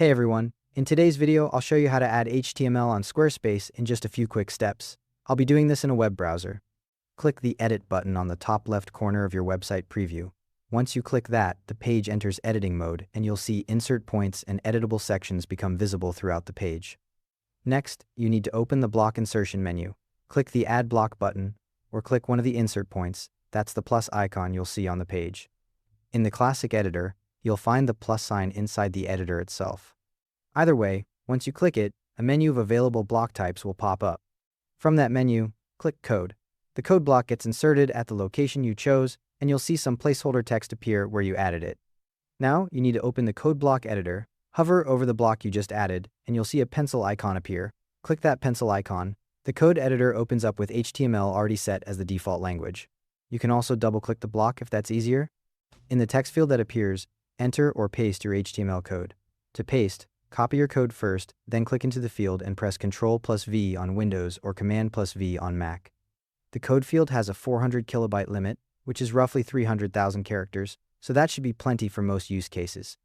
Hey everyone, in today's video I'll show you how to add HTML on Squarespace in just a few quick steps. I'll be doing this in a web browser. Click the Edit button on the top left corner of your website preview. Once you click that, the page enters editing mode and you'll see insert points and editable sections become visible throughout the page. Next, you need to open the block insertion menu. Click the Add Block button or click one of the insert points. That's the plus icon you'll see on the page. In the classic editor, you'll find the plus sign inside the editor itself. Either way, once you click it, a menu of available block types will pop up. From that menu, click Code. The code block gets inserted at the location you chose, and you'll see some placeholder text appear where you added it. Now, you need to open the code block editor, hover over the block you just added, and you'll see a pencil icon appear. Click that pencil icon. The code editor opens up with HTML already set as the default language. You can also double-click the block if that's easier. In the text field that appears, enter or paste your HTML code. To paste, copy your code first, then click into the field and press Ctrl+V on Windows or Command+V on Mac. The code field has a 400 kilobyte limit, which is roughly 300,000 characters, so that should be plenty for most use cases.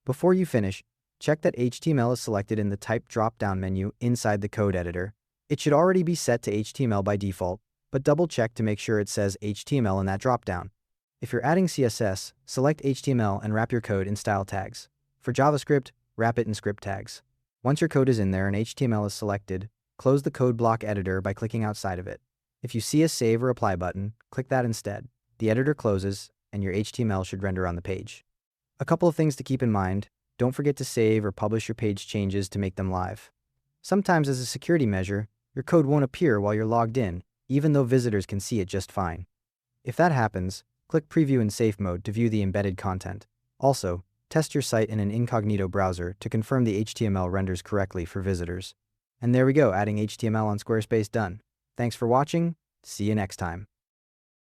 Before you finish, check that HTML is selected in the Type drop-down menu inside the code editor. It should already be set to HTML by default, but double-check to make sure it says HTML in that drop-down. If you're adding CSS, select HTML and wrap your code in style tags. For JavaScript, wrap it in script tags. Once your code is in there and HTML is selected, close the code block editor by clicking outside of it. If you see a Save or Apply button, click that instead. The editor closes, and your HTML should render on the page. A couple of things to keep in mind: don't forget to save or publish your page changes to make them live. Sometimes as a security measure, your code won't appear while you're logged in, even though visitors can see it just fine. If that happens, click Preview in Safe Mode to view the embedded content. Also, test your site in an incognito browser to confirm the HTML renders correctly for visitors. And there we go, adding HTML on Squarespace done. Thanks for watching. See you next time.